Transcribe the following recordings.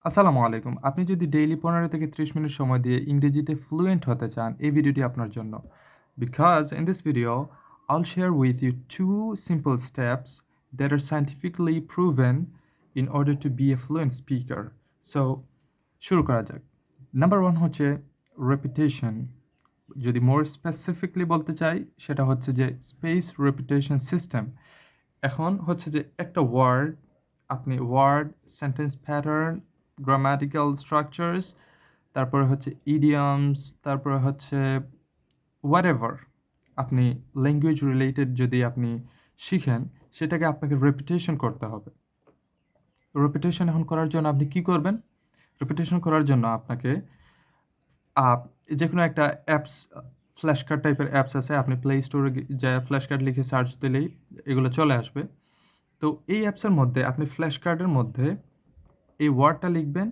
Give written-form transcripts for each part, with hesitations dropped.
আসসালামু আলাইকুম। আপনি যদি ডেইলি ১৫ থেকে ৩০ মিনিট সময় দিয়ে ইংরেজিতে ফ্লুয়েন্ট হতে চান, এই ভিডিওটি আপনার জন্য। Because in this video, I'll share with you two simple steps that are scientifically proven in order to be a fluent speaker. So, শুরু করা যাক। নাম্বার 1 হচ্ছে repetition. যদি more specifically বলতে চাই, সেটা হচ্ছে যে space repetition system. এখন হচ্ছে যে একটা ওয়ার্ড, আপনি word, sentence pattern, grammatical structures, তারপরে হচ্ছে ইডিয়মস, তারপরে হচ্ছে হোয়াটএভার আপনি ল্যাঙ্গুয়েজ রিলেটেড যদি আপনি শিখেন, সেটাকে আপনাকে রেপিটেশন করতে হবে। রেপিটেশন এখন করার জন্য আপনি কি করবেন? রেপিটেশন করার জন্য আপনাকে আপ যেকোনো একটা অ্যাপস ফ্ল্যাশ কার্ড টাইপের অ্যাপস আছে। আপনি প্লে স্টোরে যায়া ফ্ল্যাশ কার্ড লিখে সার্চ দিলেই এগুলো চলে আসবে। তো এই অ্যাপসের মধ্যে আপনি ফ্ল্যাশ কার্ডের মধ্যে এই ওয়ার্ডটা লিখবেন।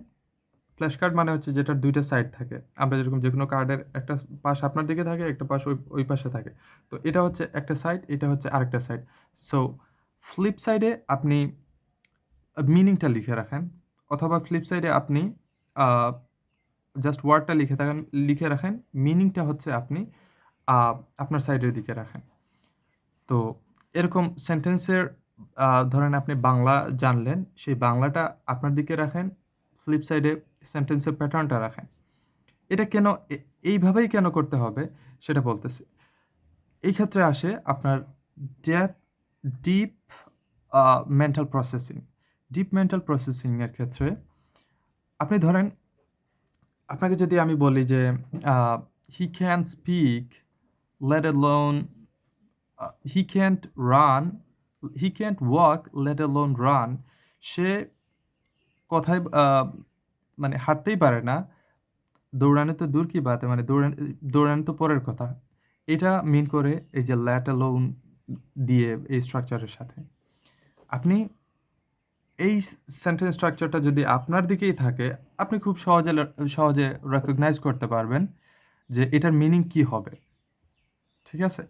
ফ্ল্যাশ কার্ড মানে হচ্ছে যেটার ২ টা সাইড থাকে। আমরা যেরকম যেকোনো কার্ডের একটা পাশ আপনার দিকে থাকে, একটা পাশ ওই পাশে থাকে। তো এটা হচ্ছে একটা সাইড, এটা হচ্ছে আরেকটা সাইড। সো ফ্লিপ সাইডে আপনি মিনিংটা লিখে রাখেন, অথবা ফ্লিপ সাইডে আপনি আ জাস্ট ওয়ার্ডটা লিখে রাখেন। মিনিংটা হচ্ছে আপনি আ আপনার সাইডের দিকে রাখেন। তো এরকম সেন্টেন্সের ধরেন আপনি বাংলা জানলেন, সেই বাংলাটা আপনার দিকে রাখেন, ফ্লিপ সাইডে সেন্টেন্সের প্যাটার্নটা রাখেন। এটা কেন এইভাবেই কেন করতে হবে সেটা বলতেছি। এই ক্ষেত্রে আসে আপনার ডেপ deep a mental processing. Deep mental processing এর ক্ষেত্রে আপনি ধরেন, আপনাকে যদি আমি বলি যে আ "He can speak, let alone he can't run, he can't walk, let alone run." সে কথায় মানে হাঁটতেই পারে না। দৌড়ানো তো দূর কি বাত, মানে দৌড়ানো তো পরের কথা। এটা মিন করে এই যে let alone দিয়ে এই স্ট্রাকচারের সাথে। আপনি এই সেন্টেন্স স্ট্রাকচারটা যদি আপনার দিকেই থাকে, আপনি খুব সহজে রেকগনাইজ করতে পারবেন যে এটার মিনিং কি হবে। ঠিক আছে?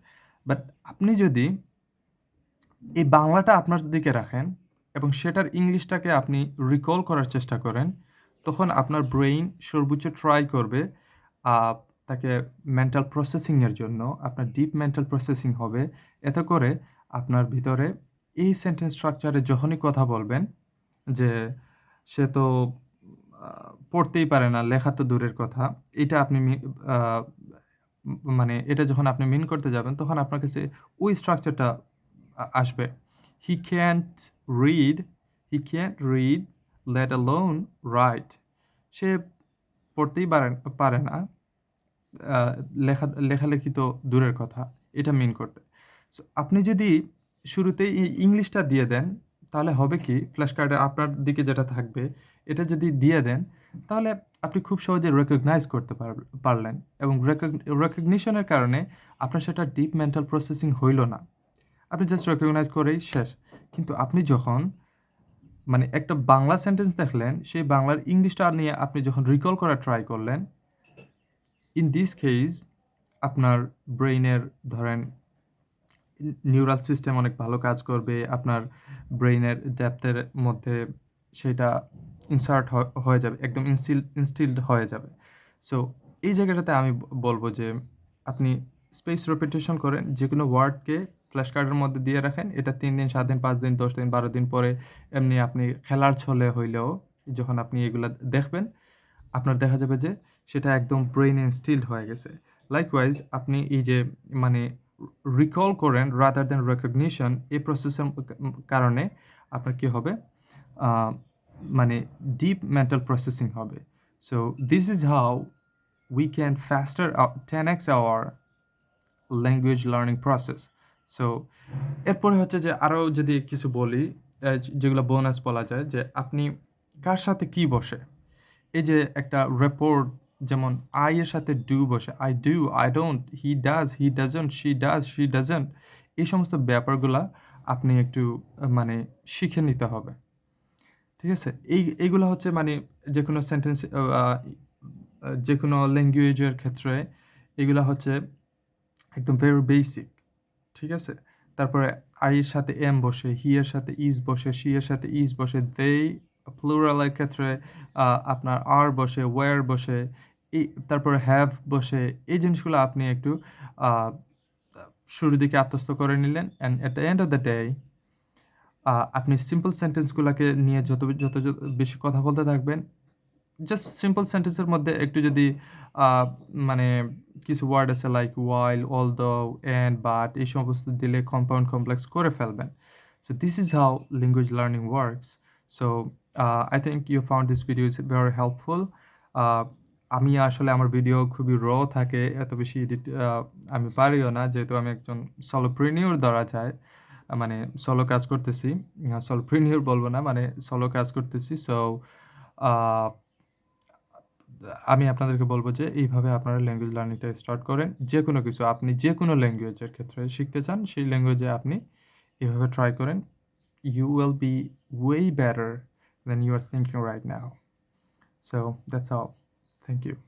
বাট আপনি যদি এই বাংলাটা আপনার দিকে রাখেন এবং সেটার ইংলিশটাকে আপনি রিকল করার চেষ্টা করেন, তখন আপনার ব্রেইন সর্বোচ্চ ট্রাই করবে আ তাকে মেন্টাল প্রসেসিং এর জন্য। আপনার ডিপ মেন্টাল প্রসেসিং হবে। এতে করে আপনার ভিতরে এই সেন্টেন্স স্ট্রাকচার এ যখনই কথা বলবেন যে, সে তো আ পড়তেই পারে না, লেখা তো দূরের কথা। এটা আপনি আ মানে এটা যখন আপনি মিন করতে যাবেন, তখন আপনার কাছে ওই স্ট্রাকচারটা আসবে। He can't read, he can't read, let alone write. সে পড়তেই পারে না। আ লেখালেখি তো দূরের কথা। এটা মিন করতে। সো আপনি যদি শুরুতেই ইংলিশটা দিয়ে দেন, তাহলে হবে কি? ফ্ল্যাশ কার্ডে আপনার দিকে যেটা থাকবে, এটা যদি দিয়ে দেন, তাহলে আপনি খুব সহজে রেকগনাইজ করতে পারলেন এবং রেকগনিশন এর কারণে আপনার সেটা ডিপ মেন্টাল প্রসেসিং হইল না। আপনি জাস্ট রেকগনাইজ করেই শেষ। কিন্তু আপনি যখন মানে একটা বাংলা সেন্টেন্স দেখলেন, সেই বাংলার ইংলিশটা নিয়ে আপনি যখন রিকল করার ট্রাই করলেন, ইন দিস কেস আপনার ব্রেইনের ধরেন নিউরাল সিস্টেম অনেক ভালো কাজ করবে। আপনার ব্রেইনের ডেপথের মধ্যে সেটা ইনসার্ট হয়ে যাবে। একদম ইনস্টিলড হয়ে যাবে। সো এই জায়গাটাতে আমি বলব যে আপনি স্পেস রিপিটেশন করেন। যেকোনো ওয়ার্ডকে ফ্ল্যাশ কার্ডের মধ্যে দিয়ে রাখেন। এটা ৩ দিন, ৭ দিন, ৫ দিন, ১০ দিন, ১২ দিন পরে এমনি আপনি খেলার ছলে হইলেও যখন আপনি এগুলা দেখবেন, আপনার দেখা যাবে যে সেটা একদম ব্রেইনে ইনস্টিলড হয়ে গেছে। লাইকওয়াইজ আপনি এই যে মানে রিকল করেন রাদার দ্যান রেকগনিশন, এই প্রসেসের কারণে আপনার কি হবে? আ মানে ডিপ মেন্টাল প্রসেসিং হবে। So this is how we can faster 10x our language learning process. So এরপরে হচ্ছে যে আরো যদি কিছু বলি, যেগুলো বোনাস বলা যায় যে আপনি কার সাথে কি বসে? এই যে একটা রিপোর্ট, যেমন I এর সাথে do বসে। I do, I don't, he does, he doesn't, she does, she doesn't. এই সমস্ত ব্যাপারগুলা আপনি একটু মানে শিখে নিতে হবে। ঠিক আছে? এইগুলা হচ্ছে মানে যেকোনো সেন্টেন্স যেকোনো ল্যাঙ্গুয়েজের ক্ষেত্রে এগুলা হচ্ছে একদম ভেরি বেসিক। ঠিক আছে? তারপরে I এর সাথে am বসে, he এর সাথে is বসে, she এর সাথে is বসে, they প্লুরালের ক্ষেত্রে আপনার আর বসে, ওয়্যার বসে, তারপরে হ্যাভ বসে। এই জিনিসগুলো আপনি একটু আ আ শুরুর দিকে আত্মস্থ করে নিলেন। And at the end of the day আপনি সিম্পল সেন্টেন্স গুলাকে নিয়ে যত বেশি কথা বলতে থাকবেন, জাস্ট সিম্পল সেন্টেন্সের মধ্যে একটু যদি আ মানে কিছু ওয়ার্ড আছে like while, although, and, but এই সমস্ত দিলে কম্পাউন্ড কমপ্লেক্স করে ফেলবেন। So this is how language learning works. So I think you found this video is very helpful. আ আমি আসলে আমার ভিডিও খুবই থাকে। এত বেশি এডিট আমি পারিও না। যেহেতু আমি একজন solopreneur ধরা যায়। মানে সোলো কাজ করতেছি। solopreneur বলব না, মানে সোলো কাজ করতেছি। সো আ আমি আপনাদেরকে বলব যে এইভাবে আপনারা ল্যাঙ্গুয়েজ লার্নিংটা স্টার্ট করেন। যেকোনো কিছু আপনি যেকোনো ল্যাঙ্গুয়েজের ক্ষেত্রে শিখতে চান, সেই ল্যাঙ্গুয়েজে আপনি এভাবে ট্রাই করেন। You will be way better than you are thinking right now. So that's all. Thank you.